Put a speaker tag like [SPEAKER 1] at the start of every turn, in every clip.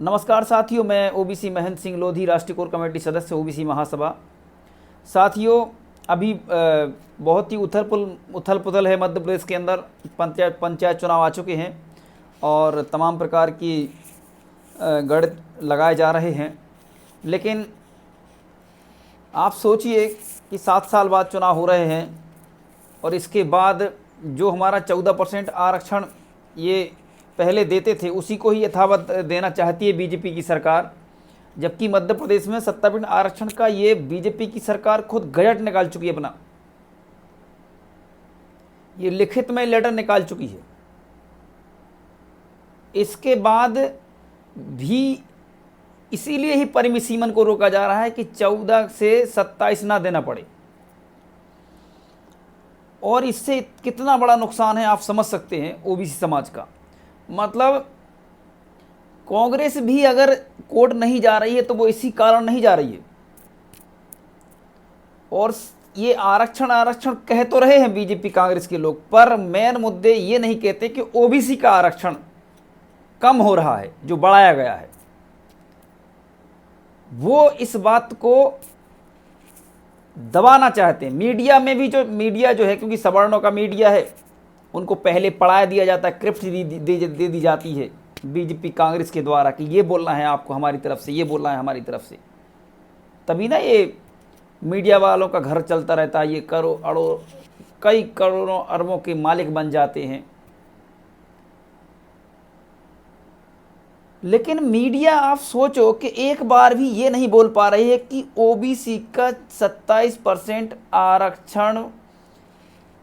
[SPEAKER 1] नमस्कार साथियों, मैं ओबीसी महेंद्र सिंह लोधी, राष्ट्रीय कोर कमेटी सदस्य, ओबीसी महासभा। साथियों, अभी बहुत ही उथल पुथल है मध्य प्रदेश के अंदर। पंचायत चुनाव आ चुके हैं और तमाम प्रकार की गढ़ लगाए जा रहे हैं। लेकिन आप सोचिए कि 7 साल बाद चुनाव हो रहे हैं और इसके बाद जो हमारा 14% आरक्षण ये पहले देते थे उसी को ही यथावत देना चाहती है बीजेपी की सरकार। जबकि मध्य प्रदेश में 70% आरक्षण का ये बीजेपी की सरकार खुद गजट निकाल चुकी है, अपना ये लिखित में लेटर निकाल चुकी है। इसके बाद भी इसीलिए ही परिसीमन को रोका जा रहा है कि 14 से 27 ना देना पड़े। और इससे कितना बड़ा नुकसान है आप समझ सकते हैं ओबीसी समाज का। मतलब कांग्रेस भी अगर कोर्ट नहीं जा रही है तो वो इसी कारण नहीं जा रही है। और ये आरक्षण कह तो रहे हैं बीजेपी कांग्रेस के लोग, पर मेन मुद्दे ये नहीं कहते कि ओबीसी का आरक्षण कम हो रहा है जो बढ़ाया गया है। वो इस बात को दबाना चाहते हैं। मीडिया में भी मीडिया जो है, क्योंकि सवर्णों का मीडिया है, उनको पहले पढ़ा दिया जाता है, स्क्रिप्ट दे दी जाती है बीजेपी कांग्रेस के द्वारा कि ये बोलना है आपको हमारी तरफ से, ये बोलना है हमारी तरफ से। तभी ना ये मीडिया वालों का घर चलता रहता है। ये कई करोड़ों अरबों के मालिक बन जाते हैं। लेकिन मीडिया, आप सोचो कि एक बार भी ये नहीं बोल पा रही है कि ओबीसी का 27% आरक्षण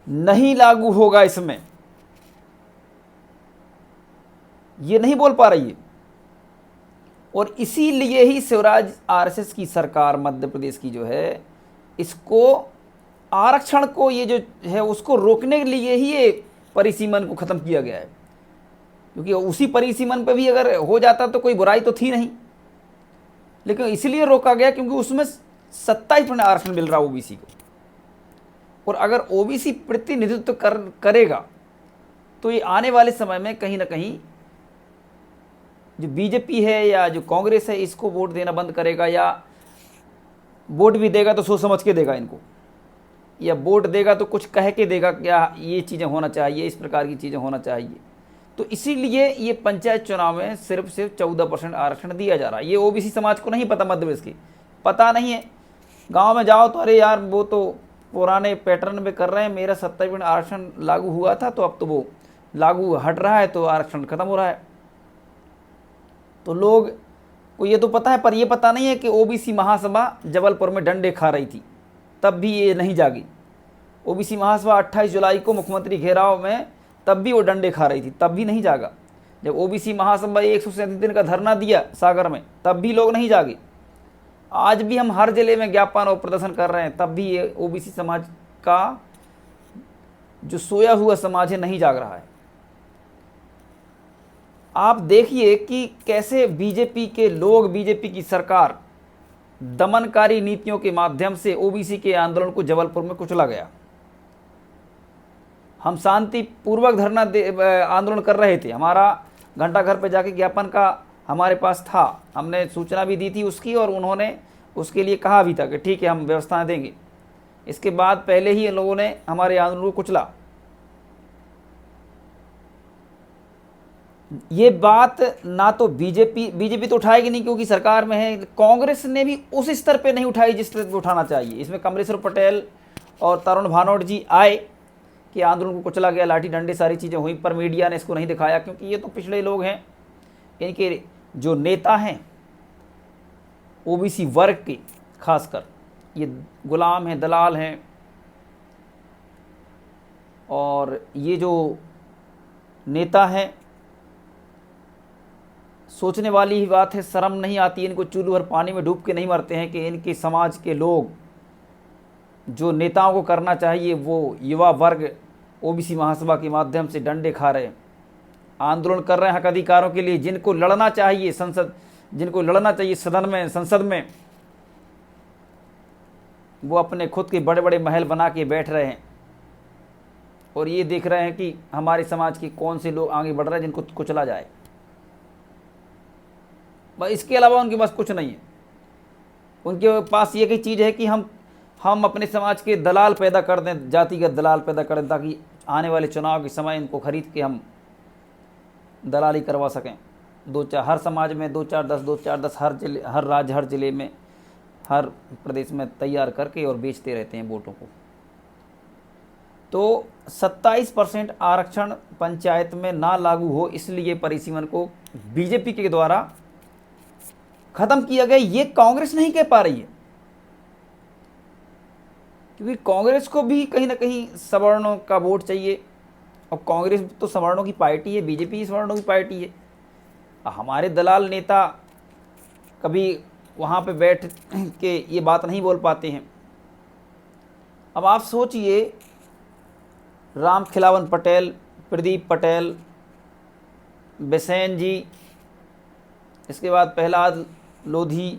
[SPEAKER 1] नहीं लागू होगा इसमें, ये नहीं बोल पा रही है। और इसीलिए ही शिवराज आरएसएस की सरकार मध्य प्रदेश की जो है, इसको आरक्षण को ये जो है उसको रोकने के लिए ही ये परिसीमन को ख़त्म किया गया है। क्योंकि उसी परिसीमन पे भी अगर हो जाता तो कोई बुराई तो थी नहीं, लेकिन इसलिए रोका गया क्योंकि उसमें 27% आरक्षण मिल रहा ओबीसी को। और अगर ओबीसी प्रतिनिधित्व करेगा तो ये आने वाले समय में कहीं ना कहीं जो बीजेपी है या जो कांग्रेस है इसको वोट देना बंद करेगा, या वोट भी देगा तो सोच समझ के देगा इनको, या वोट देगा तो कुछ कह के देगा क्या ये चीज़ें होना चाहिए, इस प्रकार की चीज़ें होना चाहिए। तो इसीलिए ये पंचायत चुनाव में सिर्फ 14% आरक्षण दिया जा रहा है। ये ओबीसी समाज को नहीं पता, मध्य प्रदेश की पता नहीं है। गांव में जाओ तो अरे यार वो तो पुराने पैटर्न में कर रहे हैं, मेरा 27% आरक्षण लागू हुआ था तो अब तो वो लागू हट रहा है तो आरक्षण खत्म हो रहा है। तो लोग को ये तो पता है, पर ये पता नहीं है कि ओबीसी महासभा जबलपुर में डंडे खा रही थी, तब भी ये नहीं जागी। ओबीसी महासभा 28 जुलाई को मुख्यमंत्री घेराव में, तब भी वो डंडे खा रही थी, तब भी नहीं जागा। जब ओबीसी महासभा 137 दिन का धरना दिया सागर में, तब भी लोग नहीं जागे। आज भी हम हर जिले में ज्ञापन और प्रदर्शन कर रहे हैं, तब भी ये ओबीसी समाज का जो सोया हुआ समाज है नहीं जाग रहा है। आप देखिए कि कैसे बीजेपी के लोग, बीजेपी की सरकार दमनकारी नीतियों के माध्यम से ओबीसी के आंदोलन को जबलपुर में कुचला गया। हम शांतिपूर्वक धरना आंदोलन कर रहे थे, हमारा घंटाघर पे जाके ज्ञापन का हमारे पास था, हमने सूचना भी दी थी उसकी, और उन्होंने उसके लिए कहा भी था कि ठीक है हम व्यवस्थाएं देंगे। इसके बाद पहले ही इन लोगों ने हमारे आंदोलन को कुचला। ये बात ना तो बीजेपी तो उठाएगी नहीं क्योंकि सरकार में है, कांग्रेस ने भी उस स्तर पे नहीं उठाई जिस स्तर पे उठाना चाहिए। इसमें कमलेश्वर पटेल और तरुण भानोट जी आए कि आंदोलन को कुचला गया, लाठी डंडे सारी चीज़ें हुई, पर मीडिया ने इसको नहीं दिखाया क्योंकि ये तो पिछड़े लोग हैं। इनके जो नेता हैं ओबीसी वर्ग के, खासकर ये गुलाम हैं, दलाल हैं। और ये जो नेता हैं, सोचने वाली ही बात है, शर्म नहीं आती इनको, चूल्हे भर पानी में डूब के नहीं मरते हैं कि इनके समाज के लोग जो नेताओं को करना चाहिए वो युवा वर्ग ओबीसी महासभा के माध्यम से डंडे खा रहे हैं, आंदोलन कर रहे हैं हक अधिकारों के लिए। जिनको लड़ना चाहिए जिनको लड़ना चाहिए सदन में, संसद में, वो अपने खुद के बड़े बड़े महल बना के बैठ रहे हैं और ये देख रहे हैं कि हमारे समाज के कौन से लोग आगे बढ़ रहे हैं जिनको कुचला जाए। बस इसके अलावा उनके पास कुछ नहीं है। उनके पास ये की चीज़ है कि हम अपने समाज के दलाल पैदा कर दें, जातिगत दलाल पैदा कर दें, ताकि आने वाले चुनाव के समय इनको खरीद के हम दलाली करवा सकें। दो चार हर समाज में 2-4-10 हर जिले, हर राज्य, हर ज़िले में, हर प्रदेश में तैयार करके और बेचते रहते हैं वोटों को। तो 27% आरक्षण पंचायत में ना लागू हो, इसलिए परिसीमन को बीजेपी के द्वारा खत्म किया गया। ये कांग्रेस नहीं कह पा रही है, क्योंकि कांग्रेस को भी कहीं ना कहीं सवर्णों का वोट चाहिए, और कांग्रेस तो सवर्णों की पार्टी है, बीजेपी सवर्णों की पार्टी है। हमारे दलाल नेता कभी वहाँ पे बैठ के ये बात नहीं बोल पाते हैं। अब आप सोचिए, राम खिलावन पटेल, प्रदीप पटेल, बेसेन जी, इसके बाद प्रहलाद लोधी,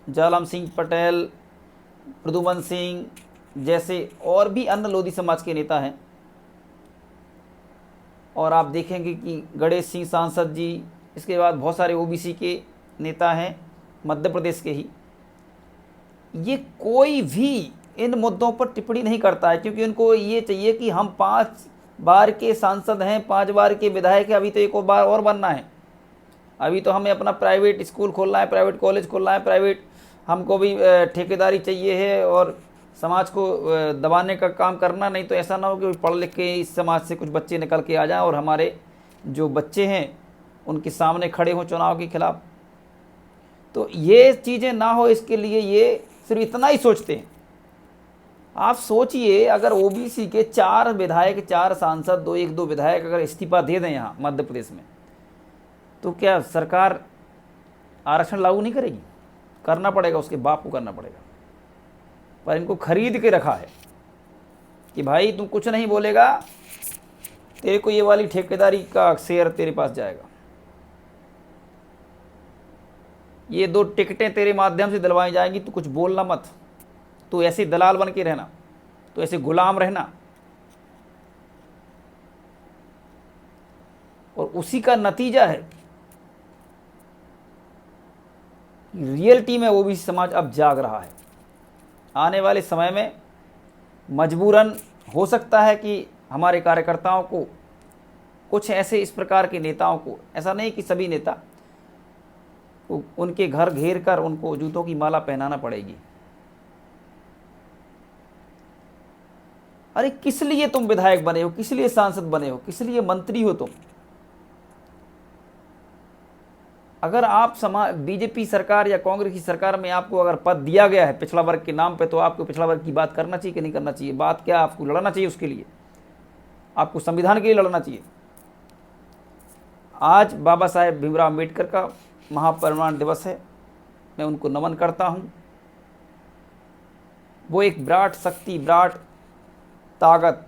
[SPEAKER 1] जालम सिंह पटेल, प्रदुमन सिंह जैसे और भी अन्य लोधी समाज के नेता हैं। और आप देखेंगे कि गणेश सिंह सांसद जी, इसके बाद बहुत सारे ओबीसी के नेता हैं मध्य प्रदेश के ही। ये कोई भी इन मुद्दों पर टिप्पणी नहीं करता है, क्योंकि उनको ये चाहिए कि हम 5 बार के सांसद हैं, 5 बार के विधायक हैं, अभी तो एक बार और बनना है। अभी तो हमें अपना प्राइवेट स्कूल खोलना है, प्राइवेट कॉलेज खोलना है, प्राइवेट हमको भी ठेकेदारी चाहिए है, और समाज को दबाने का काम करना। नहीं तो ऐसा ना हो कि पढ़ लिख के इस समाज से कुछ बच्चे निकल के आ जाएं और हमारे जो बच्चे हैं उनके सामने खड़े हों चुनाव के खिलाफ। तो ये चीज़ें ना हो, इसके लिए ये सिर्फ इतना ही सोचते हैं। आप सोचिए, अगर ओबीसी के 4 विधायक, 4 सांसद, 1-2 विधायक अगर इस्तीफा दे दें यहाँ मध्य प्रदेश में, तो क्या सरकार आरक्षण लागू नहीं करेगी? करना पड़ेगा, उसके बाप को करना पड़ेगा। पर इनको खरीद के रखा है कि भाई तुम कुछ नहीं बोलेगा, तेरे को ये वाली ठेकेदारी का शेयर तेरे पास जाएगा, ये 2 टिकटें तेरे माध्यम से दिलवाई जाएंगी, तू कुछ बोलना मत, तो ऐसे दलाल बन के रहना, तो ऐसे गुलाम रहना। और उसी का नतीजा है, रियलिटी में ओबीसी समाज अब जाग रहा है। आने वाले समय में मजबूरन हो सकता है कि हमारे कार्यकर्ताओं को, कुछ ऐसे इस प्रकार के नेताओं को, ऐसा नहीं कि सभी नेता, उनके घर घेर कर उनको जूतों की माला पहनाना पड़ेगी। अरे किस लिए तुम विधायक बने हो, किस लिए सांसद बने हो, किस लिए मंत्री हो तुम? अगर आप बीजेपी सरकार या कांग्रेस की सरकार में आपको अगर पद दिया गया है पिछड़ा वर्ग के नाम पे, तो आपको पिछड़ा वर्ग की बात करना चाहिए कि नहीं करना चाहिए? बात क्या, आपको लड़ना चाहिए उसके लिए, आपको संविधान के लिए लड़ना चाहिए। आज बाबा साहेब भीमराव अम्बेडकर का महापरिनिर्वाण दिवस है, मैं उनको नमन करता हूँ। वो एक विराट शक्ति, विराट ताकत,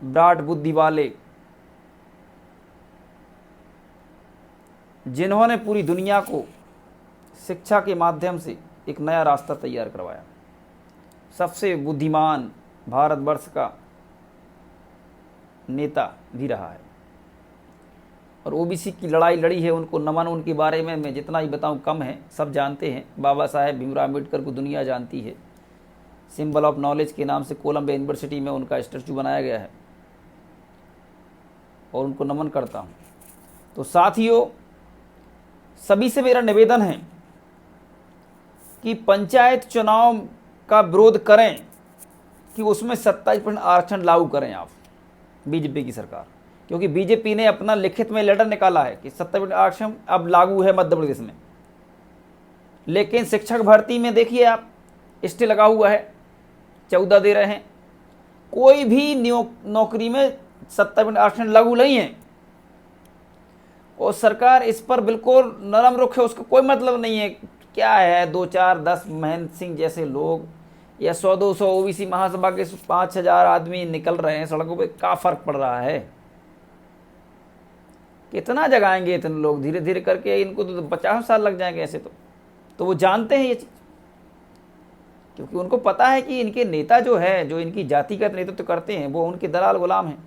[SPEAKER 1] विराट बुद्धि वाले, जिन्होंने पूरी दुनिया को शिक्षा के माध्यम से एक नया रास्ता तैयार करवाया। सबसे बुद्धिमान भारतवर्ष का नेता भी रहा है, और ओबीसी की लड़ाई लड़ी है, उनको नमन। उनके बारे में मैं जितना ही बताऊं कम है, सब जानते हैं। बाबा साहेब भीमराव अम्बेडकर को दुनिया जानती है। सिंबल ऑफ नॉलेज के नाम से कोलंबिया यूनिवर्सिटी में उनका स्टैचू बनाया गया है, और उनको नमन करता हूं। तो साथियों, सभी से मेरा निवेदन है कि पंचायत चुनाव का विरोध करें, कि उसमें 27% आरक्षण लागू करें आप, बीजेपी की सरकार। क्योंकि बीजेपी ने अपना लिखित में लेटर निकाला है कि 27% आरक्षण अब लागू है मध्य प्रदेश में, लेकिन शिक्षक भर्ती में देखिए आप, स्टे लगा हुआ है, 14 दे रहे हैं। कोई भी नौकरी में 27% आरक्षण लागू नहीं है, और सरकार इस पर बिल्कुल नरम रुख है। उसका कोई मतलब नहीं है। क्या है, 2-4-10 महेंद्र सिंह जैसे लोग या 100-200 ओबीसी महासभा के 5,000 आदमी निकल रहे हैं सड़कों पे, क्या फर्क पड़ रहा है? कितना जगाएंगे इतने लोग? धीरे धीरे करके इनको तो 50 साल लग जाएंगे ऐसे। तो वो जानते हैं ये चीज़, क्योंकि उनको पता है कि इनके नेता जो है, जो इनकी जातिगत नेतृत्व करते हैं, वो उनके दलाल गुलाम हैं।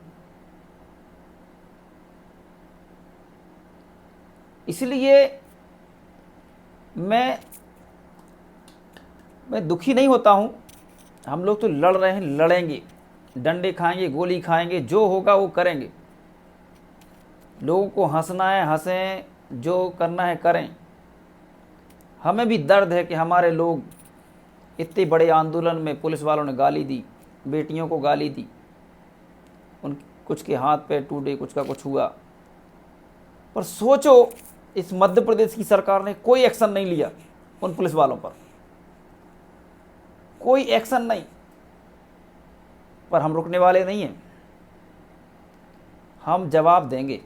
[SPEAKER 1] इसलिए मैं दुखी नहीं होता हूँ। हम लोग तो लड़ रहे हैं, लड़ेंगे, डंडे खाएंगे, गोली खाएंगे, जो होगा वो करेंगे। लोगों को हंसना है हंसें, जो करना है करें। हमें भी दर्द है कि हमारे लोग इतने बड़े आंदोलन में पुलिस वालों ने गाली दी, बेटियों को गाली दी, उन कुछ के हाथ पैर टूटे, कुछ का कुछ हुआ। पर सोचो, इस मध्य प्रदेश की सरकार ने कोई एक्शन नहीं लिया उन पुलिस वालों पर, कोई एक्शन नहीं। पर हम रुकने वाले नहीं हैं, हम जवाब देंगे,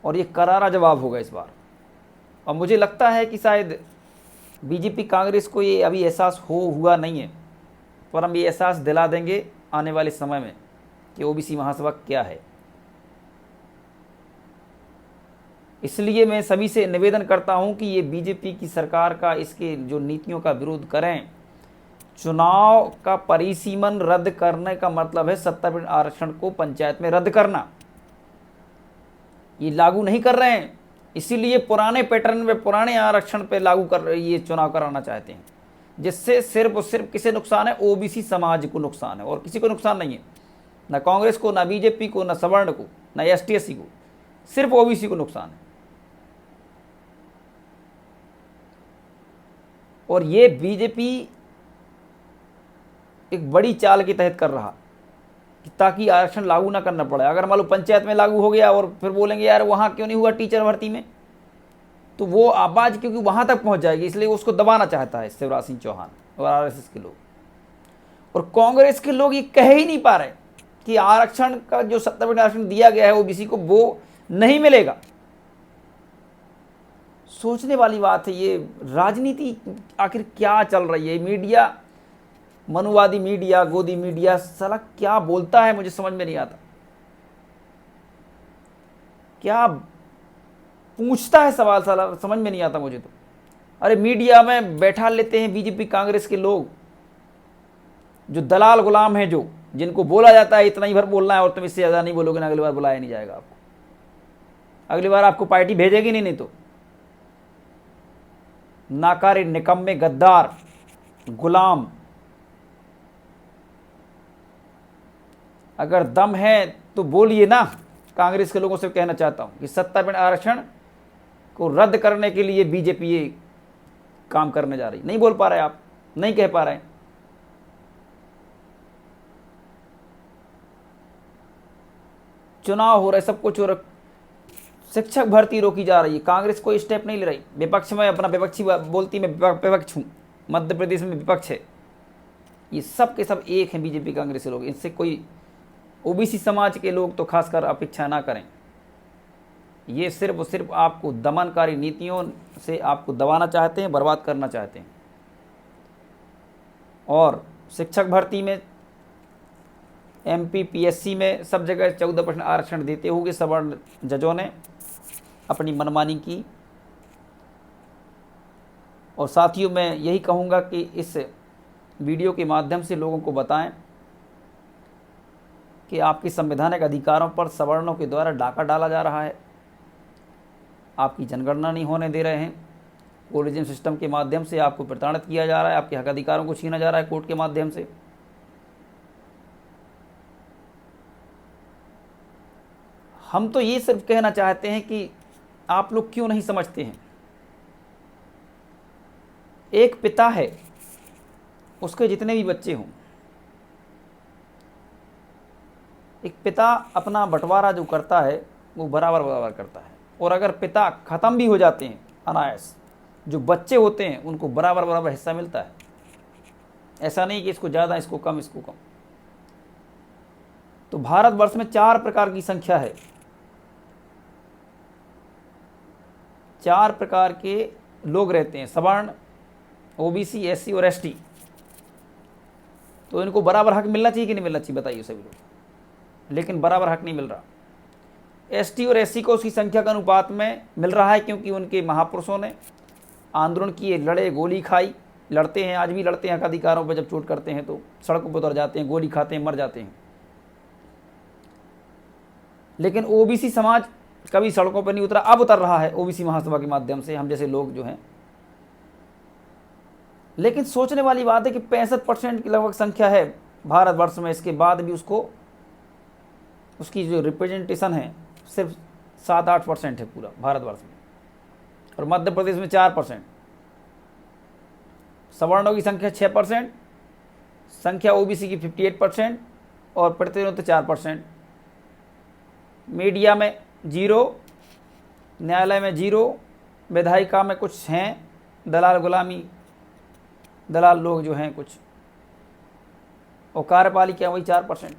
[SPEAKER 1] और ये करारा जवाब होगा इस बार। और मुझे लगता है कि शायद बीजेपी कांग्रेस को ये अभी एहसास हुआ नहीं है, पर हम ये एहसास दिला देंगे आने वाले समय में कि ओबीसी महासभा क्या है। इसलिए मैं सभी से निवेदन करता हूं कि ये बीजेपी की सरकार का, इसके जो नीतियों का विरोध करें। चुनाव का परिसीमन रद्द करने का मतलब है 70% आरक्षण को पंचायत में रद्द करना। ये लागू नहीं कर रहे हैं, इसीलिए पुराने पैटर्न में, पुराने आरक्षण पे लागू कर ये चुनाव कराना चाहते हैं, जिससे सिर्फ और सिर्फ किसे नुकसान है? ओबीसी समाज को नुकसान है, और किसी को नुकसान नहीं है। ना कांग्रेस को, ना बीजेपी को, ना सवर्ण को, ना एसटी एससी को, सिर्फ ओबीसी को नुकसान है। और ये बीजेपी एक बड़ी चाल के तहत कर रहा, ताकि आरक्षण लागू ना करना पड़े। अगर मान लो पंचायत में लागू हो गया और फिर बोलेंगे यार वहाँ क्यों नहीं हुआ टीचर भर्ती में, तो वो आवाज़ क्योंकि वहाँ तक पहुँच जाएगी, इसलिए उसको दबाना चाहता है शिवराज सिंह चौहान और आरएसएस के लोग। और कांग्रेस के लोग ये कह ही नहीं पा रहे कि आरक्षण का जो 70% आरक्षण दिया गया है ओबीसी को, वो नहीं मिलेगा। सोचने वाली बात है। ये राजनीति आखिर क्या चल रही है? मीडिया, मनुवादी मीडिया, गोदी मीडिया, साला क्या बोलता है मुझे समझ में नहीं आता। क्या पूछता है सवाल, साला समझ में नहीं आता मुझे तो। अरे मीडिया में बैठा लेते हैं बीजेपी कांग्रेस के लोग, जो दलाल गुलाम हैं, जो जिनको बोला जाता है इतना ही भर बोलना है और तुम इससे ज़्यादा नहीं बोलोगे ना, अगली बार बुलाया नहीं जाएगा आपको, अगली बार आपको पार्टी भेजेगी नहीं तो। नाकारे, निकम्मे, गद्दार, गुलाम। अगर दम है तो बोलिए ना। कांग्रेस के लोगों से कहना चाहता हूं कि 70% आरक्षण को रद्द करने के लिए बीजेपी ये काम करने जा रही। नहीं बोल पा रहे आप, नहीं कह पा रहे। चुनाव हो रहे, सब कुछ हो रहा, शिक्षक भर्ती रोकी जा रही है, कांग्रेस कोई स्टेप नहीं ले रही। विपक्ष में अपना विपक्षी बोलती, मैं विपक्ष हूं, मध्य प्रदेश में विपक्ष है। ये सब के सब एक हैं बीजेपी कांग्रेस के लोग, इनसे कोई ओबीसी समाज के लोग तो खासकर अपेक्षा ना करें। ये सिर्फ और सिर्फ आपको दमनकारी नीतियों से आपको दबाना चाहते हैं, बर्बाद करना चाहते हैं। और शिक्षक भर्ती में, एमपी पीएससी में सब जगह 14% आरक्षण देते हुए सवर्ण जजों ने अपनी मनमानी की। और साथियों, मैं यही कहूँगा कि इस वीडियो के माध्यम से लोगों को बताएं कि आपकी संवैधानिक अधिकारों पर सवर्णों के द्वारा डाका डाला जा रहा है, आपकी जनगणना नहीं होने दे रहे हैं, कोलिजन सिस्टम के माध्यम से आपको प्रताड़ित किया जा रहा है, आपके हक अधिकारों को छीना जा रहा है कोर्ट के माध्यम से। हम तो ये सिर्फ कहना चाहते हैं कि आप लोग क्यों नहीं समझते हैं। एक पिता है, उसके जितने भी बच्चे हों, एक पिता अपना बंटवारा जो करता है वो बराबर बराबर करता है। और अगर पिता ख़त्म भी हो जाते हैं अनायास, जो बच्चे होते हैं उनको बराबर बराबर हिस्सा मिलता है। ऐसा नहीं कि इसको ज़्यादा, इसको कम, इसको कम। तो भारतवर्ष में 4 प्रकार की संख्या है, 4 प्रकार के लोग रहते हैं, सवर्ण, ओबीसी, एससी और एसटी। तो इनको बराबर हक मिलना चाहिए कि नहीं मिलना चाहिए, बताइए सभी लोग। लेकिन बराबर हक नहीं मिल रहा। एसटी और एससी को उसकी संख्या के अनुपात में मिल रहा है, क्योंकि उनके महापुरुषों ने आंदोलन किए, लड़े, गोली खाई, लड़ते हैं, आज भी लड़ते हैं हक अधिकारों पर। जब चोट करते हैं तो सड़कों पर उतर जाते हैं, गोली खाते हैं, मर जाते हैं। लेकिन ओबीसी समाज कभी सड़कों पर नहीं उतरा, अब उतर रहा है ओबीसी महासभा के माध्यम से, हम जैसे लोग जो हैं। लेकिन सोचने वाली बात है कि 65% की लगभग संख्या है भारतवर्ष में, इसके बाद भी उसकी जो रिप्रेजेंटेशन है सिर्फ 7-8% है पूरा भारतवर्ष में, और मध्य प्रदेश में 4%। सवर्णों की संख्या 6%, संख्या ओबीसी की 58% और प्रतिनिधित्व 4%। मीडिया में 0, न्यायालय में 0, विधायिका में कुछ हैं, दलाल लोग जो हैं कुछ, और कार्यपालिका वही 4%।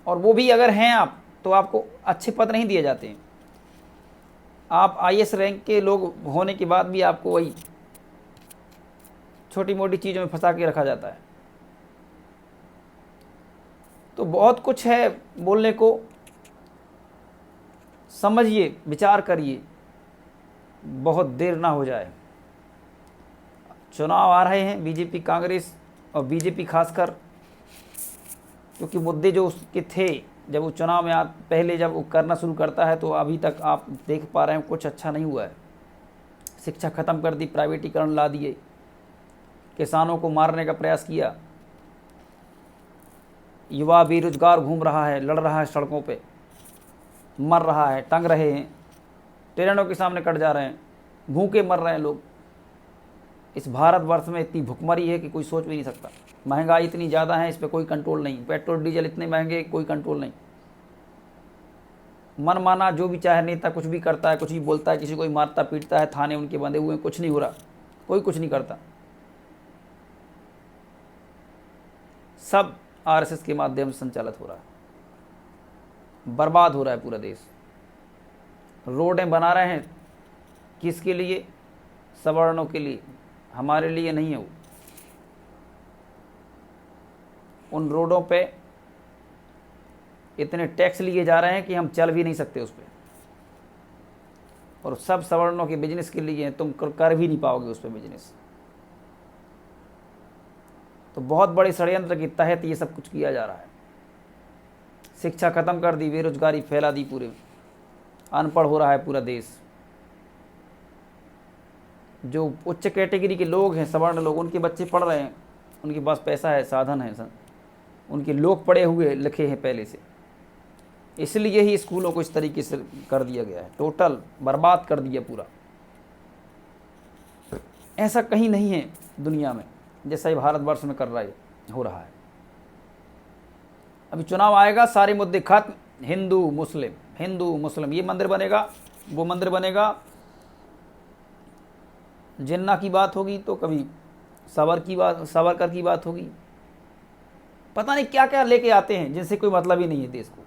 [SPEAKER 1] और वो भी अगर हैं आप, तो आपको अच्छे पद नहीं दिए जाते हैं। आप आईएएस रैंक के लोग होने के बाद भी आपको वही छोटी मोटी चीज़ों में फंसा के रखा जाता है। तो बहुत कुछ है बोलने को, समझिए, विचार करिए, बहुत देर ना हो जाए। चुनाव आ रहे हैं, बीजेपी, कांग्रेस और बीजेपी खासकर, क्योंकि मुद्दे जो उसके थे जब वो चुनाव में पहले जब वो करना शुरू करता है, तो अभी तक आप देख पा रहे हैं कुछ अच्छा नहीं हुआ है। शिक्षा खत्म कर दी, प्राइवेटीकरण ला दिए, किसानों को मारने का प्रयास किया, युवा बेरोजगार घूम रहा है, लड़ रहा है सड़कों पे, मर रहा है, टंग रहे हैं, ट्रेनों के सामने कट जा रहे हैं, भूखे मर रहे हैं लोग। इस भारतवर्ष में इतनी भुखमरी है कि कोई सोच भी नहीं सकता। महंगाई इतनी ज़्यादा है, इस पर कोई कंट्रोल नहीं। पेट्रोल डीजल इतने महंगे, कोई कंट्रोल नहीं। मन माना जो भी चाहे नेता कुछ भी करता है, कुछ भी बोलता है, किसी को मारता पीटता है, थाने उनके बंधे हुए हैं, कुछ नहीं हो रहा, कोई कुछ नहीं करता। सब आरएसएस के माध्यम से संचालित हो रहा है, बर्बाद हो रहा है पूरा देश। रोडें बना रहे हैं किसके लिए? सवर्णों के लिए, हमारे लिए नहीं है वो। उन रोडों पे इतने टैक्स लिए जा रहे हैं कि हम चल भी नहीं सकते उस पर, और सब सवर्णों के बिजनेस के लिए, तुम कर भी नहीं पाओगे उस पर बिजनेस। तो बहुत बड़े षड्यंत्र के तहत ये सब कुछ किया जा रहा है। शिक्षा खत्म कर दी, बेरोजगारी फैला दी, पूरे अनपढ़ हो रहा है पूरा देश। जो उच्च कैटेगरी के लोग हैं, सवर्ण लोग, उनके बच्चे पढ़ रहे हैं, उनके पास पैसा है, साधन है, उनके लोग पढ़े हुए लिखे हैं पहले से, इसलिए ही स्कूलों को इस तरीके से कर दिया गया है, टोटल बर्बाद कर दिया पूरा। ऐसा कहीं नहीं है दुनिया में जैसा ही भारतवर्ष में कर रहा है, हो रहा है। अभी चुनाव आएगा, सारे मुद्दे खत्म, हिंदू मुस्लिम, ये मंदिर बनेगा, वो मंदिर बनेगा, जिन्ना की बात होगी तो कभी सावरकर की बात होगी, पता नहीं क्या क्या लेके आते हैं जिनसे कोई मतलब ही नहीं है देश को।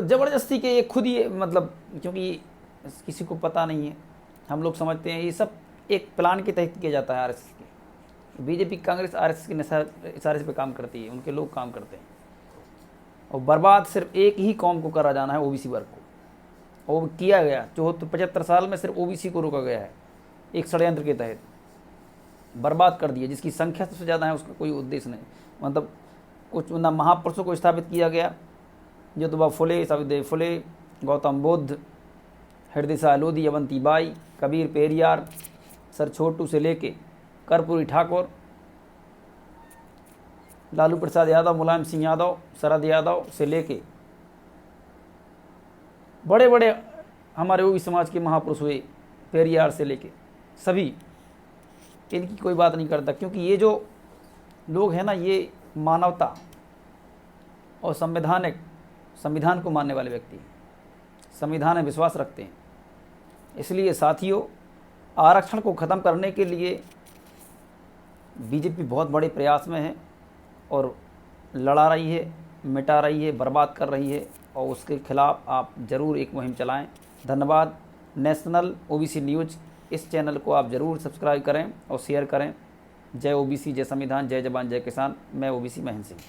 [SPEAKER 1] जबरदस्ती के ये खुद ही, मतलब क्योंकि किसी को पता नहीं है, हम लोग समझते हैं ये सब एक प्लान के तहत किया जाता है आरएसएस के। बीजेपी, कांग्रेस आरएसएस के इशारे पे काम करती है, उनके लोग काम करते हैं, और बर्बाद सिर्फ एक ही कौम को करा जाना है, ओबीसी वर्ग को। और किया गया 75 साल में सिर्फ ओबीसी को रोका गया है, एक षड्यंत्र के तहत बर्बाद कर दिया, जिसकी संख्या सबसे ज़्यादा है, उसका कोई उद्देश्य नहीं। मतलब कुछ ना महापुरुषों को स्थापित किया गया, ज्योतिबा फुले, सावित्री फुले, गौतम बुद्ध, हृदय शाह लोधी, अवंती बाई, कबीर पेरियार, सर छोटू से लेके कर्पूरी ठाकुर, लालू प्रसाद यादव, मुलायम सिंह यादव, शरद यादव से लेके बड़े बड़े हमारे ओबीसी समाज के महापुरुष हुए, पेरियार से लेके सभी, इनकी कोई बात नहीं करता, क्योंकि ये जो लोग हैं ना, ये मानवता और संविधान को मानने वाले व्यक्ति, संविधान में विश्वास रखते हैं। इसलिए साथियों, आरक्षण को ख़त्म करने के लिए बीजेपी बहुत बड़े प्रयास में है, और लड़ा रही है, मिटा रही है, बर्बाद कर रही है, और उसके खिलाफ आप ज़रूर एक मुहिम चलाएं। धन्यवाद। नेशनल ओबीसी न्यूज़, इस चैनल को आप ज़रूर सब्सक्राइब करें और शेयर करें। जय ओबीसी, जय संविधान, जय जवान, जय किसान। मैं ओबीसी महेंद्र सिंह।